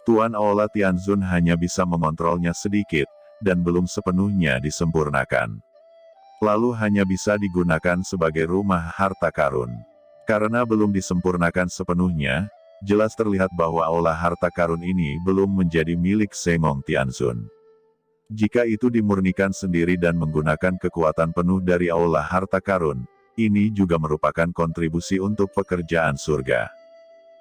Tuan Aula Tianzun hanya bisa mengontrolnya sedikit, dan belum sepenuhnya disempurnakan. Lalu hanya bisa digunakan sebagai rumah harta karun. Karena belum disempurnakan sepenuhnya, jelas terlihat bahwa aula harta karun ini belum menjadi milik Sengong Tianzun. Jika itu dimurnikan sendiri dan menggunakan kekuatan penuh dari aula harta karun, ini juga merupakan kontribusi untuk pekerjaan surga.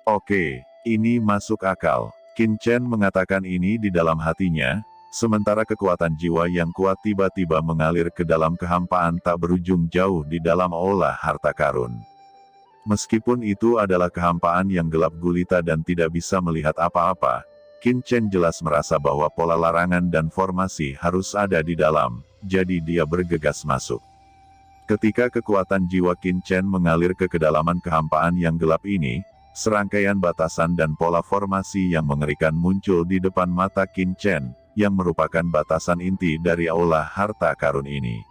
Oke, ini masuk akal. Qin Chen mengatakan ini di dalam hatinya, sementara kekuatan jiwa yang kuat tiba-tiba mengalir ke dalam kehampaan tak berujung jauh di dalam aula harta karun. Meskipun itu adalah kehampaan yang gelap gulita dan tidak bisa melihat apa-apa, Qin Chen jelas merasa bahwa pola larangan dan formasi harus ada di dalam, jadi dia bergegas masuk. Ketika kekuatan jiwa Qin Chen mengalir ke kedalaman kehampaan yang gelap ini, serangkaian batasan dan pola formasi yang mengerikan muncul di depan mata Qin Chen, yang merupakan batasan inti dari aula harta karun ini.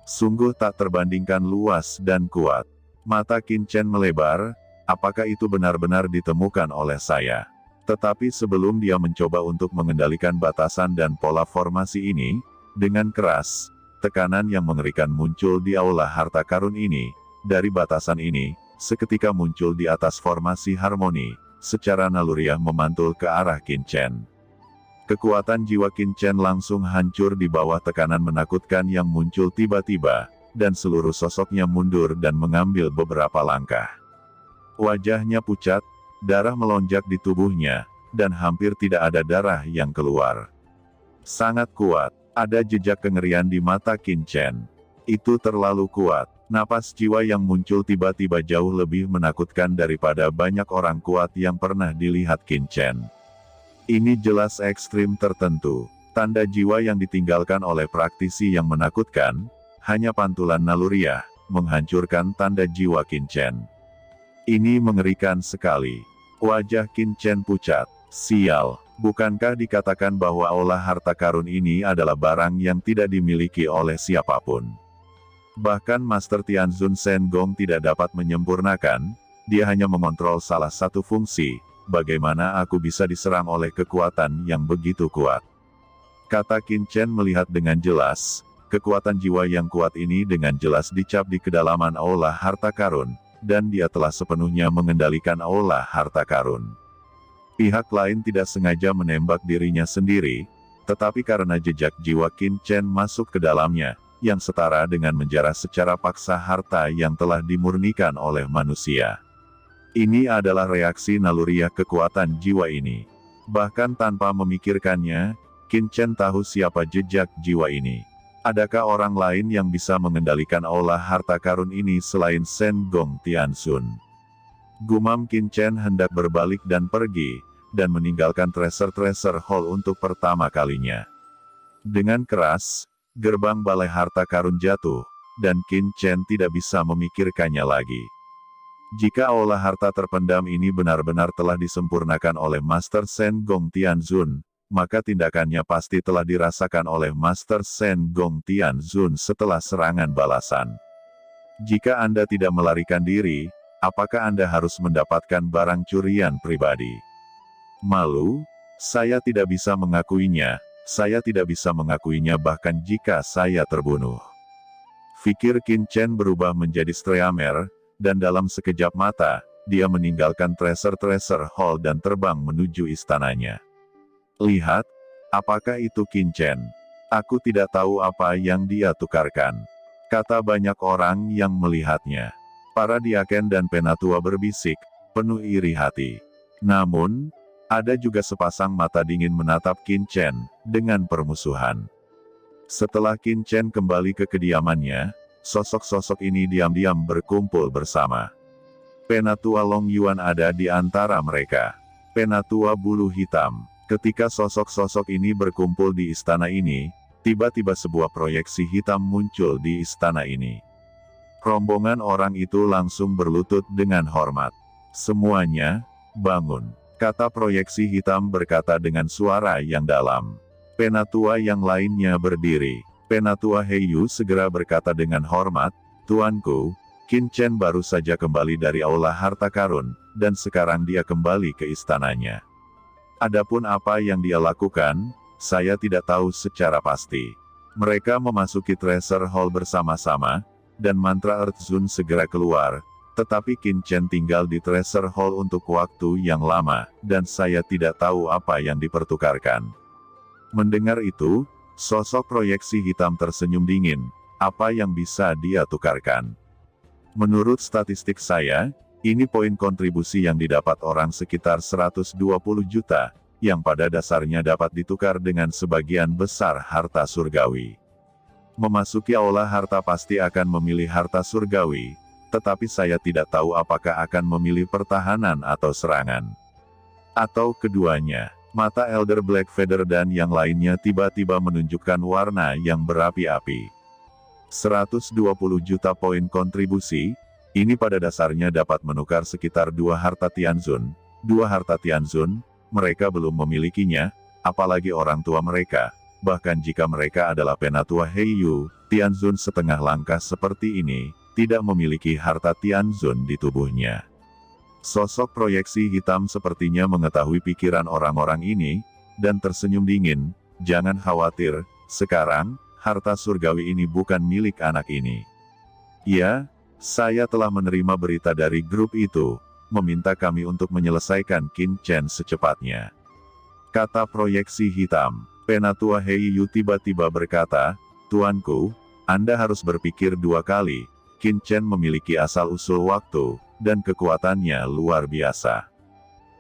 Sungguh tak terbandingkan luas dan kuat. Mata Qin Chen melebar, apakah itu benar-benar ditemukan oleh saya? Tetapi sebelum dia mencoba untuk mengendalikan batasan dan pola formasi ini, dengan keras, tekanan yang mengerikan muncul di aula harta karun ini. Dari batasan ini, seketika muncul di atas formasi harmoni, secara naluriah memantul ke arah Qin Chen. Kekuatan jiwa Qin Chen langsung hancur di bawah tekanan menakutkan yang muncul tiba-tiba, dan seluruh sosoknya mundur dan mengambil beberapa langkah. Wajahnya pucat, darah melonjak di tubuhnya, dan hampir tidak ada darah yang keluar. Sangat kuat. Ada jejak kengerian di mata Qin Chen. Itu terlalu kuat. Napas jiwa yang muncul tiba-tiba jauh lebih menakutkan daripada banyak orang kuat yang pernah dilihat Qin Chen. Ini jelas ekstrim tertentu. Tanda jiwa yang ditinggalkan oleh praktisi yang menakutkan, hanya pantulan naluriah, menghancurkan tanda jiwa Qin Chen. Ini mengerikan sekali. Wajah Qin Chen pucat. Sial. Bukankah dikatakan bahwa aula harta karun ini adalah barang yang tidak dimiliki oleh siapapun? Bahkan Master Tianzun Shen Gong tidak dapat menyempurnakan, dia hanya mengontrol salah satu fungsi, bagaimana aku bisa diserang oleh kekuatan yang begitu kuat? Kata Qin Chen melihat dengan jelas, kekuatan jiwa yang kuat ini dengan jelas dicap di kedalaman aula harta karun, dan dia telah sepenuhnya mengendalikan aula harta karun. Pihak lain tidak sengaja menembak dirinya sendiri, tetapi karena jejak jiwa Qin Chen masuk ke dalamnya, yang setara dengan menjarah secara paksa harta yang telah dimurnikan oleh manusia. Ini adalah reaksi naluriah kekuatan jiwa ini. Bahkan tanpa memikirkannya, Qin Chen tahu siapa jejak jiwa ini. Adakah orang lain yang bisa mengendalikan aula harta karun ini selain Shen Gong Tianzun? Gumam Qin Chen hendak berbalik dan pergi, dan meninggalkan Treasure Hall untuk pertama kalinya. Dengan keras, gerbang balai harta karun jatuh, dan Qin Chen tidak bisa memikirkannya lagi. Jika aula harta terpendam ini benar-benar telah disempurnakan oleh Master Shen Gong Tianzun, maka tindakannya pasti telah dirasakan oleh Master Shen Gong Tianzun setelah serangan balasan. Jika Anda tidak melarikan diri, apakah Anda harus mendapatkan barang curian pribadi? Malu? Saya tidak bisa mengakuinya, bahkan jika saya terbunuh. Pikir Qin Chen berubah menjadi Streamer, dan dalam sekejap mata, dia meninggalkan Treasure Hall dan terbang menuju istananya. Lihat, apakah itu Qin Chen? Aku tidak tahu apa yang dia tukarkan, kata banyak orang yang melihatnya. Para diaken dan penatua berbisik, penuh iri hati. Namun, ada juga sepasang mata dingin menatap Qin Chen, dengan permusuhan. Setelah Qin Chen kembali ke kediamannya, sosok-sosok ini diam-diam berkumpul bersama. Penatua Long Yuan ada di antara mereka. Penatua bulu hitam. Ketika sosok-sosok ini berkumpul di istana ini, tiba-tiba sebuah proyeksi hitam muncul di istana ini. Rombongan orang itu langsung berlutut dengan hormat. Semuanya, bangun, kata proyeksi hitam berkata dengan suara yang dalam. Penatua yang lainnya berdiri. Penatua Heiyu segera berkata dengan hormat, Tuanku, Qin Chen baru saja kembali dari aula harta karun, dan sekarang dia kembali ke istananya. Adapun apa yang dia lakukan, saya tidak tahu secara pasti. Mereka memasuki Treasure Hall bersama-sama, dan mantra Earth Zone segera keluar, tetapi Qin Chen tinggal di Treasure Hall untuk waktu yang lama, dan saya tidak tahu apa yang dipertukarkan. Mendengar itu, sosok proyeksi hitam tersenyum dingin. Apa yang bisa dia tukarkan? Menurut statistik saya, ini poin kontribusi yang didapat orang sekitar 120 juta, yang pada dasarnya dapat ditukar dengan sebagian besar harta surgawi. Memasuki aula harta pasti akan memilih harta surgawi, tetapi saya tidak tahu apakah akan memilih pertahanan atau serangan. Atau keduanya. Mata Elder Blackfeather dan yang lainnya tiba-tiba menunjukkan warna yang berapi-api. 120 juta poin kontribusi, ini pada dasarnya dapat menukar sekitar 2 harta Tianzun. 2 harta Tianzun, mereka belum memilikinya, apalagi orang tua mereka. Bahkan jika mereka adalah penatua Heiyu, Tianzun setengah langkah seperti ini, tidak memiliki harta Tianzun di tubuhnya. Sosok proyeksi hitam sepertinya mengetahui pikiran orang-orang ini, dan tersenyum dingin. Jangan khawatir, sekarang, harta surgawi ini bukan milik anak ini. Ya, saya telah menerima berita dari grup itu, meminta kami untuk menyelesaikan Qin Chen secepatnya. Kata proyeksi hitam. Penatua Heiyu tiba-tiba berkata, Tuanku, Anda harus berpikir 2 kali, Qin Chen memiliki asal-usul waktu, dan kekuatannya luar biasa.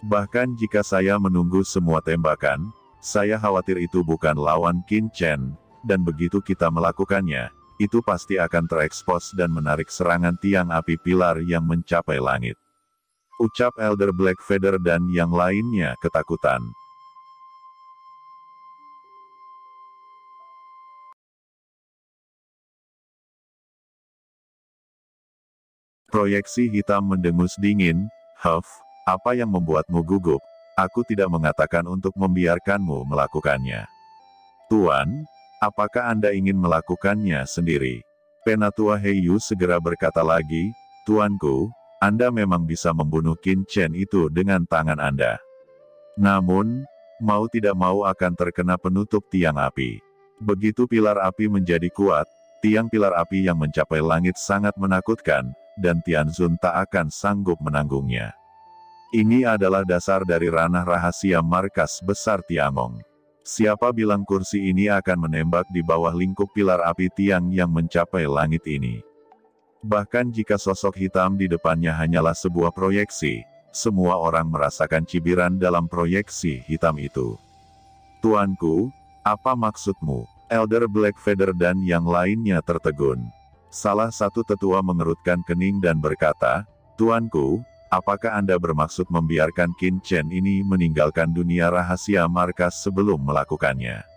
Bahkan jika saya menunggu semua tembakan, saya khawatir itu bukan lawan Qin Chen, dan begitu kita melakukannya, itu pasti akan terekspos dan menarik serangan tiang api pilar yang mencapai langit. Ucap Elder Blackfeather dan yang lainnya ketakutan. Proyeksi hitam mendengus dingin, Huff, apa yang membuatmu gugup? Aku tidak mengatakan untuk membiarkanmu melakukannya. Tuan, apakah Anda ingin melakukannya sendiri? Penatua Heiyu segera berkata lagi, Tuanku, Anda memang bisa membunuh Qin Chen itu dengan tangan Anda. Namun, mau tidak mau akan terkena penutup tiang api. Begitu pilar api menjadi kuat, tiang pilar api yang mencapai langit sangat menakutkan, dan Tianzun tak akan sanggup menanggungnya. Ini adalah dasar dari ranah rahasia markas besar Tiangong. Siapa bilang kursi ini akan menembak di bawah lingkup pilar api tiang yang mencapai langit ini? Bahkan jika sosok hitam di depannya hanyalah sebuah proyeksi, semua orang merasakan cibiran dalam proyeksi hitam itu. Tuanku, apa maksudmu? Elder Blackfeather dan yang lainnya tertegun. Salah satu tetua mengerutkan kening dan berkata, Tuanku, apakah Anda bermaksud membiarkan Qin Chen ini meninggalkan dunia rahasia markas sebelum melakukannya?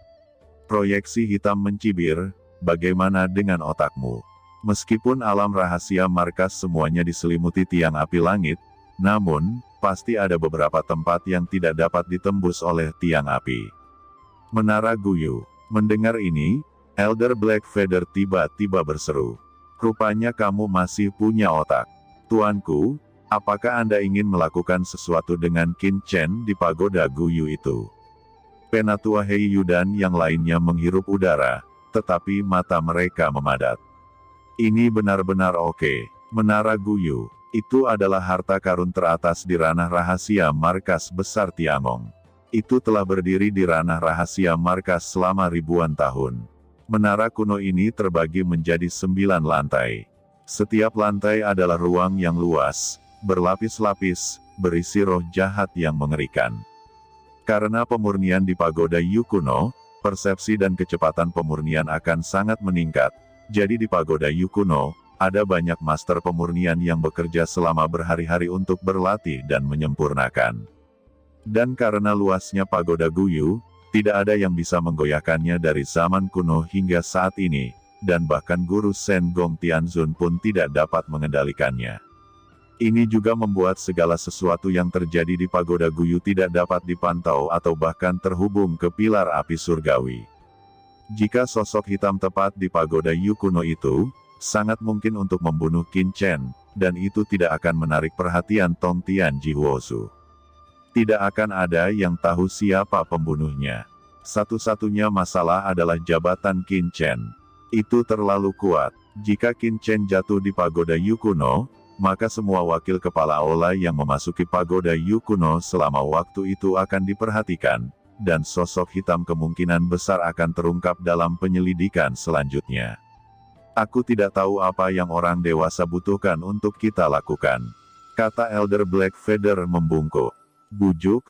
Proyeksi hitam mencibir, bagaimana dengan otakmu? Meskipun alam rahasia markas semuanya diselimuti tiang api langit, namun, pasti ada beberapa tempat yang tidak dapat ditembus oleh tiang api. Menara Guyu. Mendengar ini, Elder Blackfeather tiba-tiba berseru. Rupanya kamu masih punya otak. Tuanku, apakah Anda ingin melakukan sesuatu dengan Qin Chen di pagoda Guyu itu? Penatua Heiyu dan yang lainnya menghirup udara, tetapi mata mereka memadat. Ini benar-benar oke. Menara Guyu, itu adalah harta karun teratas di ranah rahasia markas besar Tiangong. Itu telah berdiri di ranah rahasia markas selama ribuan tahun. Menara kuno ini terbagi menjadi 9 lantai. Setiap lantai adalah ruang yang luas, berlapis-lapis, berisi roh jahat yang mengerikan. Karena pemurnian di pagoda Yu kuno, persepsi dan kecepatan pemurnian akan sangat meningkat. Jadi di pagoda Yu kuno, ada banyak master pemurnian yang bekerja selama berhari-hari untuk berlatih dan menyempurnakan. Dan karena luasnya pagoda Guyu, tidak ada yang bisa menggoyahkannya dari zaman kuno hingga saat ini, dan bahkan guru Shen Gong Tianzun pun tidak dapat mengendalikannya. Ini juga membuat segala sesuatu yang terjadi di pagoda Guyu tidak dapat dipantau atau bahkan terhubung ke pilar api surgawi. Jika sosok hitam tepat di pagoda Yu kuno itu, sangat mungkin untuk membunuh Qin Chen, dan itu tidak akan menarik perhatian Tong Tian Ji Huozu. Tidak akan ada yang tahu siapa pembunuhnya. Satu-satunya masalah adalah jabatan Qin Chen. Itu terlalu kuat. Jika Qin Chen jatuh di pagoda Yukuno, maka semua wakil kepala aula yang memasuki pagoda Yukuno selama waktu itu akan diperhatikan, dan sosok hitam kemungkinan besar akan terungkap dalam penyelidikan selanjutnya. Aku tidak tahu apa yang orang dewasa butuhkan untuk kita lakukan, kata Elder Blackfeather membungkuk. Bujuk,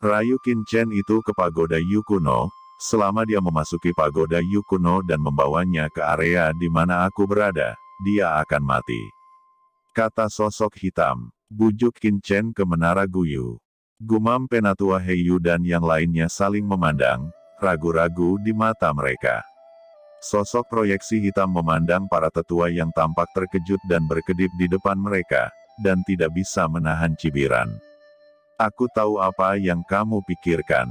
rayu Qin Chen itu ke pagoda Yukuno. Selama dia memasuki pagoda Yukuno dan membawanya ke area di mana aku berada, dia akan mati. Kata sosok hitam. Bujuk Qin Chen ke menara Guyu. Gumam Penatua Heiyu dan yang lainnya saling memandang, ragu-ragu di mata mereka. Sosok proyeksi hitam memandang para tetua yang tampak terkejut dan berkedip di depan mereka, dan tidak bisa menahan cibiran. Aku tahu apa yang kamu pikirkan.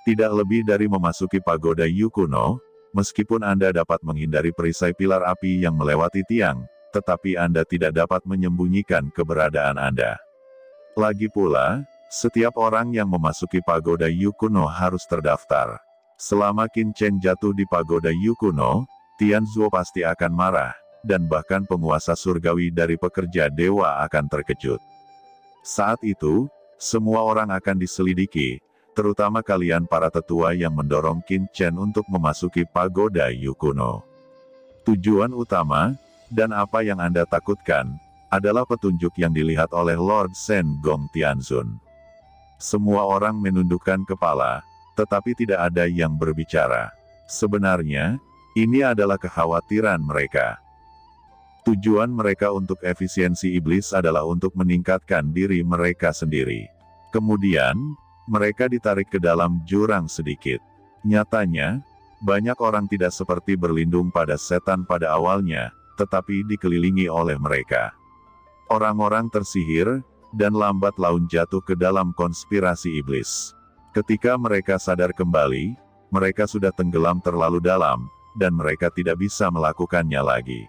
Tidak lebih dari memasuki pagoda Yukuno, meskipun Anda dapat menghindari perisai pilar api yang melewati tiang, tetapi Anda tidak dapat menyembunyikan keberadaan Anda. Lagi pula, setiap orang yang memasuki pagoda Yukuno harus terdaftar. Selama Qin Chen jatuh di pagoda Yukuno, Tianzuo pasti akan marah, dan bahkan penguasa surgawi dari pekerja dewa akan terkejut. Saat itu, semua orang akan diselidiki, terutama kalian para tetua yang mendorong Qin Chen untuk memasuki pagoda Yukuno. Tujuan utama, dan apa yang Anda takutkan, adalah petunjuk yang dilihat oleh Lord Shen Gong Tianzun. Semua orang menundukkan kepala, tetapi tidak ada yang berbicara. Sebenarnya, ini adalah kekhawatiran mereka. Tujuan mereka untuk efisiensi iblis adalah untuk meningkatkan diri mereka sendiri. Kemudian, mereka ditarik ke dalam jurang sedikit. Nyatanya, banyak orang tidak seperti berlindung pada setan pada awalnya, tetapi dikelilingi oleh mereka. Orang-orang tersihir, dan lambat laun jatuh ke dalam konspirasi iblis. Ketika mereka sadar kembali, mereka sudah tenggelam terlalu dalam, dan mereka tidak bisa melakukannya lagi.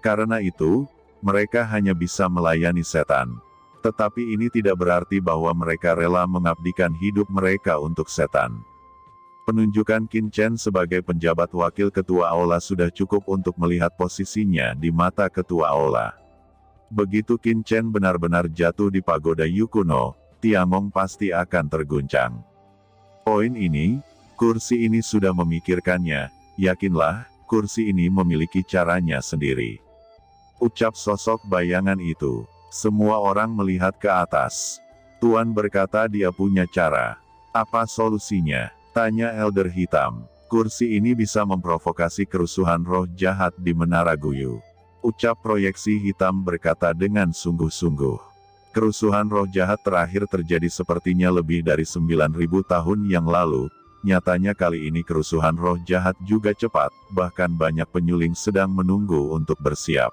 Karena itu, mereka hanya bisa melayani setan. Tetapi ini tidak berarti bahwa mereka rela mengabdikan hidup mereka untuk setan. Penunjukan Qin Chen sebagai penjabat wakil ketua aula sudah cukup untuk melihat posisinya di mata ketua aula. Begitu Qin Chen benar-benar jatuh di pagoda Yukuno, Tiangong pasti akan terguncang. Poin ini, kursi ini sudah memikirkannya, yakinlah, kursi ini memiliki caranya sendiri. Ucap sosok bayangan itu. Semua orang melihat ke atas. Tuan berkata dia punya cara. Apa solusinya? Tanya Elder Hitam. Kursi ini bisa memprovokasi kerusuhan roh jahat di Menara Guyu. Ucap proyeksi hitam berkata dengan sungguh-sungguh. Kerusuhan roh jahat terakhir terjadi sepertinya lebih dari 9.000 tahun yang lalu. Nyatanya kali ini kerusuhan roh jahat juga cepat, bahkan banyak penyuling sedang menunggu untuk bersiap.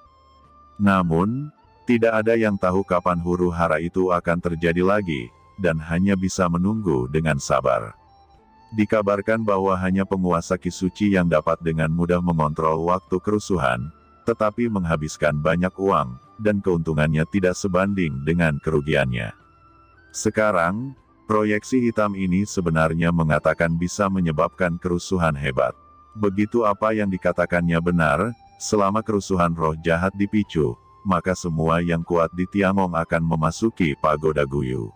Namun, tidak ada yang tahu kapan huru-hara itu akan terjadi lagi, dan hanya bisa menunggu dengan sabar. Dikabarkan bahwa hanya penguasa Kisuci yang dapat dengan mudah mengontrol waktu kerusuhan, tetapi menghabiskan banyak uang, dan keuntungannya tidak sebanding dengan kerugiannya. Sekarang, proyeksi hitam ini sebenarnya mengatakan bisa menyebabkan kerusuhan hebat. Begitu apa yang dikatakannya benar, selama kerusuhan roh jahat dipicu, maka semua yang kuat di Tiangong akan memasuki pagoda Guyu.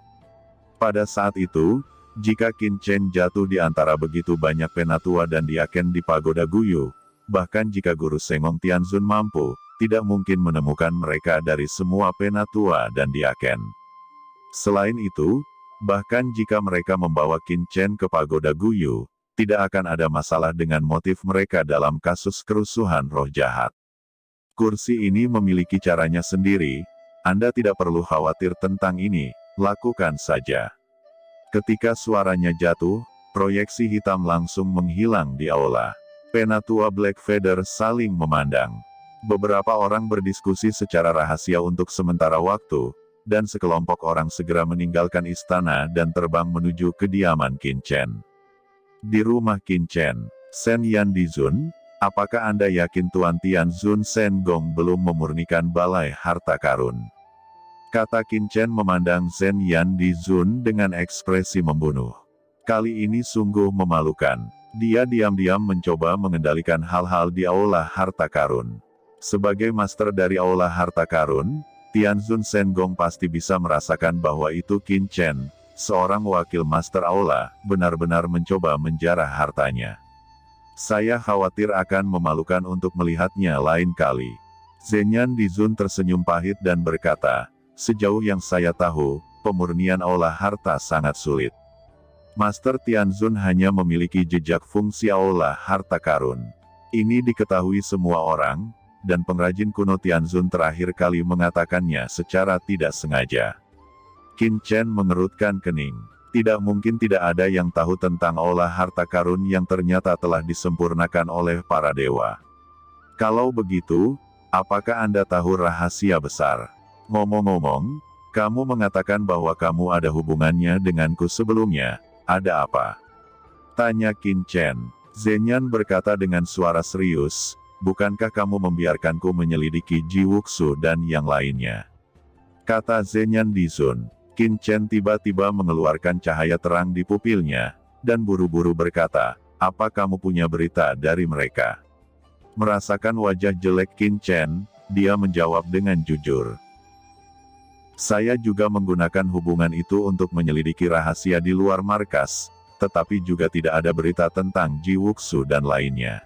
Pada saat itu, jika Qin Chen jatuh di antara begitu banyak penatua dan diaken di pagoda Guyu, bahkan jika guru Sengong Tianzun mampu, tidak mungkin menemukan mereka dari semua penatua dan diaken. Selain itu, bahkan jika mereka membawa Qin Chen ke pagoda Guyu, tidak akan ada masalah dengan motif mereka dalam kasus kerusuhan roh jahat. Kursi ini memiliki caranya sendiri, Anda tidak perlu khawatir tentang ini, lakukan saja. Ketika suaranya jatuh, proyeksi hitam langsung menghilang di aula. Penatua Blackfeather saling memandang. Beberapa orang berdiskusi secara rahasia untuk sementara waktu, dan sekelompok orang segera meninggalkan istana dan terbang menuju kediaman Qin Chen. Di rumah Qin Chen, Shen Yandizun, apakah Anda yakin Tuan Tianzun Shen Gong belum memurnikan balai harta karun? kata Qin Chen memandang Zhen Yan Di Zun dengan ekspresi membunuh. Kali ini sungguh memalukan. Dia diam-diam mencoba mengendalikan hal-hal di Aula Harta Karun. Sebagai master dari Aula Harta Karun, Tianzun Sengong pasti bisa merasakan bahwa itu Qin Chen, seorang wakil master Aula, benar-benar mencoba menjarah hartanya. Saya khawatir akan memalukan untuk melihatnya lain kali. Zhen Yan Di Zun tersenyum pahit dan berkata, sejauh yang saya tahu, pemurnian Aula Harta sangat sulit. Master Tianzun hanya memiliki jejak fungsi Aula Harta Karun. Ini diketahui semua orang, dan pengrajin kuno Tianzun terakhir kali mengatakannya secara tidak sengaja. Qin Chen mengerutkan kening. Tidak mungkin tidak ada yang tahu tentang Aula Harta Karun yang ternyata telah disempurnakan oleh para dewa. Kalau begitu, apakah Anda tahu rahasia besar? Ngomong-ngomong, kamu mengatakan bahwa kamu ada hubungannya denganku sebelumnya. Ada apa? Tanya Qin Chen. Zhen Yan berkata dengan suara serius, bukankah kamu membiarkanku menyelidiki Ji Wuxu dan yang lainnya? Kata Zhen Yan Di Zun. Qin Chen tiba-tiba mengeluarkan cahaya terang di pupilnya, dan buru-buru berkata, apa kamu punya berita dari mereka? Merasakan wajah jelek Qin Chen, dia menjawab dengan jujur. Saya juga menggunakan hubungan itu untuk menyelidiki rahasia di luar markas, tetapi juga tidak ada berita tentang Ji Wuxu dan lainnya.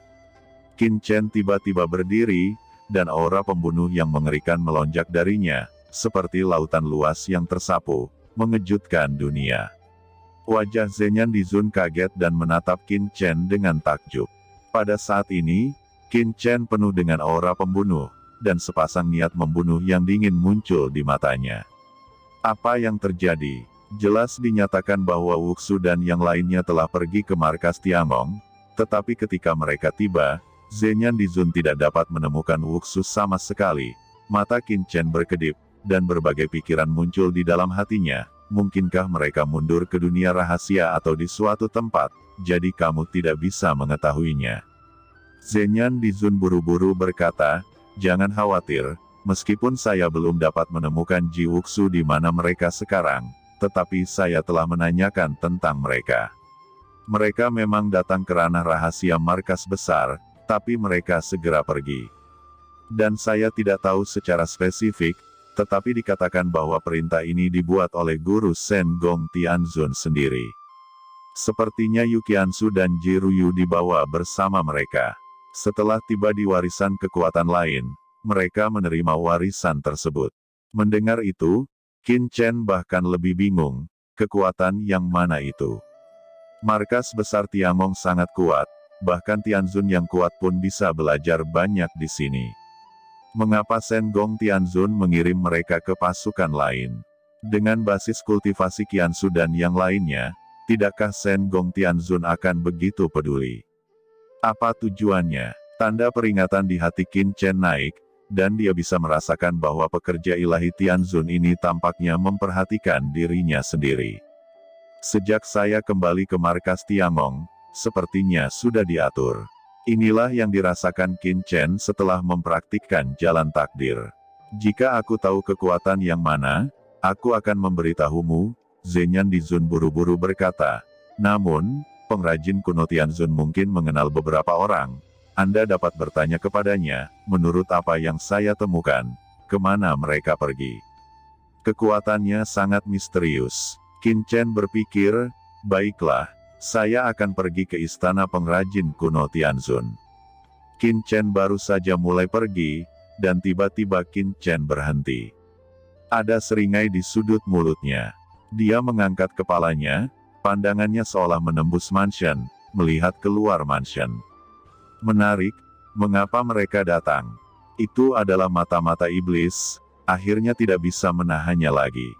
Qin Chen tiba-tiba berdiri, dan aura pembunuh yang mengerikan melonjak darinya, seperti lautan luas yang tersapu, mengejutkan dunia. Wajah Zhen Yan Di Zun kaget dan menatap Qin Chen dengan takjub. Pada saat ini, Qin Chen penuh dengan aura pembunuh, dan sepasang niat membunuh yang dingin muncul di matanya. Apa yang terjadi? Jelas dinyatakan bahwa Wuxu dan yang lainnya telah pergi ke markas Tiangong, tetapi ketika mereka tiba, Zhen Yan Di Zun tidak dapat menemukan Wuxu sama sekali. Mata Qin Chen berkedip, dan berbagai pikiran muncul di dalam hatinya. Mungkinkah mereka mundur ke dunia rahasia atau di suatu tempat, jadi kamu tidak bisa mengetahuinya. Zhen Yan Di Zun buru-buru berkata, jangan khawatir, meskipun saya belum dapat menemukan Ji Wuxu di mana mereka sekarang, tetapi saya telah menanyakan tentang mereka. Mereka memang datang ke ranah rahasia markas besar, tapi mereka segera pergi. Dan saya tidak tahu secara spesifik, tetapi dikatakan bahwa perintah ini dibuat oleh Guru Sengong Tianzun sendiri. Sepertinya Yu Qiansu dan Ji Ruyu dibawa bersama mereka. Setelah tiba di warisan kekuatan lain, mereka menerima warisan tersebut. Mendengar itu, Qin Chen bahkan lebih bingung, kekuatan yang mana itu? Markas besar Tiangong sangat kuat, bahkan Tianzun yang kuat pun bisa belajar banyak di sini. Mengapa Sengong Tianzun mengirim mereka ke pasukan lain? Dengan basis kultivasi Qiansu dan yang lainnya, tidakkah Sengong Tianzun akan begitu peduli? Apa tujuannya? Tanda peringatan di hati Qin Chen naik, dan dia bisa merasakan bahwa pekerja ilahi Tianzun ini tampaknya memperhatikan dirinya sendiri. Sejak saya kembali ke markas Tiangong, sepertinya sudah diatur. Inilah yang dirasakan Qin Chen setelah mempraktikkan jalan takdir. Jika aku tahu kekuatan yang mana, aku akan memberitahumu, Zhen Yan Di Zun buru-buru berkata. Namun, pengrajin kuno Tianzun mungkin mengenal beberapa orang. Anda dapat bertanya kepadanya, menurut apa yang saya temukan, kemana mereka pergi. Kekuatannya sangat misterius. Qin Chen berpikir, baiklah, saya akan pergi ke istana pengrajin kuno Tianzun. Qin Chen baru saja mulai pergi, dan tiba-tiba Qin Chen berhenti. Ada seringai di sudut mulutnya. Dia mengangkat kepalanya, pandangannya seolah menembus mansion, melihat keluar mansion. Menarik, mengapa mereka datang? Itu adalah mata-mata iblis, akhirnya tidak bisa menahannya lagi.